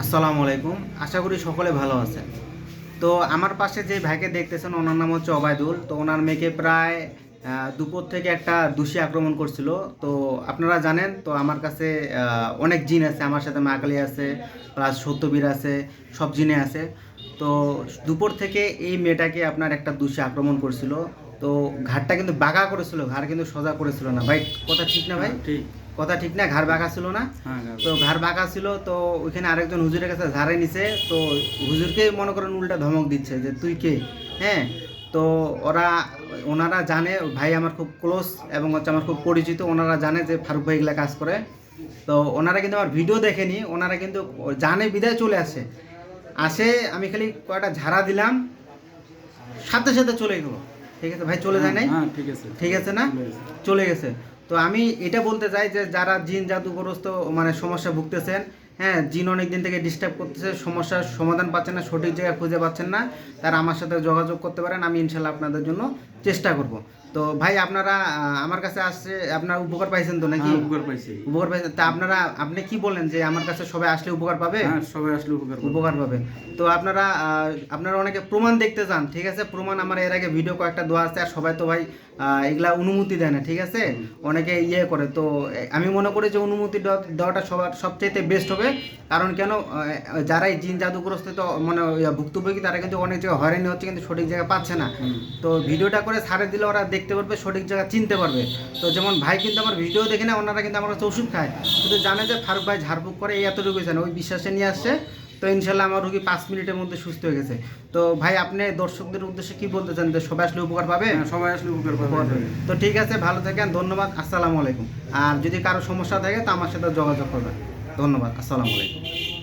আসসালামু আলাইকুম। আশা করি সকলে ভালো আছেন। তো আমার পাশে যে ভাইকে দেখতেছেন ওনার নাম হচ্ছে ওবায়দুল। তো ওনার মেয়েকে প্রায় দুপুর থেকে একটা দোষী আক্রমণ করছিল। তো আপনারা জানেন তো আমার কাছে অনেক জিন আছে, আমার সাথে মা কালী আছে, প্লাস সত্যবীর আছে, সব জিনে আছে। তো দুপুর থেকে এই মেয়েটাকে আপনার একটা দোষী আক্রমণ করছিল। তো ঘাড়টা কিন্তু বাঁকা করেছিল, ঘাড় কিন্তু সোজা করেছিল না। ভাই কথা ঠিক না ভাই? ঠিক। কথা ঠিক না, ঘাড় বাঁকা ছিল না? হ্যাঁ, তো ঘাড় বাঁকা ছিল, তো ওইখানে আরেকজন হুজুরের কাছে ঝাড়ে নিছে। তো হুজুরকে মনে করেন উল্টা ধমক দিচ্ছে যে তুই কে। হ্যাঁ। তো ওনারা জানে ভাই আমার খুব ক্লোজ এবং হচ্ছে আমার খুব পরিচিত, ওনারা জানে যে ফারুক ভাই এগুলা কাজ করে। তো ওনারা কিন্তু আমার ভিডিও দেখেনি, ওনারা কিন্তু জানে বিদায় চলে আসে। আমি খালি কয়টা ঝাড়া দিলাম, সাথে সাথে চলে গেল। ঠিক আছে ভাই, চলে যায় নাই? হ্যাঁ, ঠিক আছে। ঠিক আছে না? চলে গেছে। চলে গেছে। তো আমি এটা বলতে চাই যে যারা জিন জাদুগ্রস্ত মানে সমস্যা ভুগতেছেন, হ্যাঁ, জিন অনেক দিন থেকে ডিস্টার্ব করতেছে, সমস্যার সমাধান পাচ্ছেন না, সঠিক জায়গা খুঁজে পাচ্ছেন না, তারা আমার সাথে যোগাযোগ করতে পারেন। আমি ইনশাল্লাহ আপনাদের জন্য চেষ্টা করব। তো ভাই আপনারা আমার কাছে আসছে, আপনার উপকার পাইছেন তো নাকি? হ্যাঁ, উপকার পাইছি। উপকার পাইছেন। তা আপনি কি বলেন যে আমার কাছে সবাই আসলে উপকার পাবে? হ্যাঁ, সবাই আসলে উপকার পাবে। উপকার পাবে। তো আপনারা অনেকে প্রমাণ দেখতে চান, ঠিক আছে? প্রমাণ আমার এর আগে ভিডিও কয়েকটা দেওয়া আছে, আর সবাই তো ভাই এগুলা অনুমতি দেয় না, ঠিক আছে? অনেকে করে। তো আমি মনে করি যে অনুমতি দেওয়াটা সবার সবচেয়ে বেস্ট হবে। কারণ কেন, যারা এই জিন জাদুগ্রস্ত তো মানে ভুক্তভোগী, তারা কিন্তু অনেক জায়গায় হয়রানি হচ্ছে, কিন্তু সঠিক জায়গা পাচ্ছে না। তো ভিডিওটা করে ছাড়ে দিলে ওরা দেখতে পারবে, সঠিক জায়গা চিনতে পারবে। তো যেমন ভাই কিন্তু আমার ভিডিও দেখে না, ওনারা কিন্তু আমার কাছে ওষুধ খায়, শুধু জানে যে ফারুক ভাই ঝাড়ফুঁক করে, এই এতটুকুই জানে, ওই বিশ্বাসে নিয়ে আসছে। তো ইনশাল্লাহ আমার রোগী 5 মিনিটের মধ্যে সুস্থ হয়ে গেছে। তো ভাই আপনি দর্শকদের উদ্দেশ্যে কি বলতে চান, যে সবাই আসলে উপকার পাবে? হ্যাঁ, সবাই আসলে উপকার উপকার পাবে। পাবে। তো ঠিক আছে, ভালো থাকেন, ধন্যবাদ, আসসালামু আলাইকুম। আর যদি কারো সমস্যা থাকে তো আমার সাথে যোগাযোগ করবেন। ধন্যবাদ, আসসালামু আলাইকুম।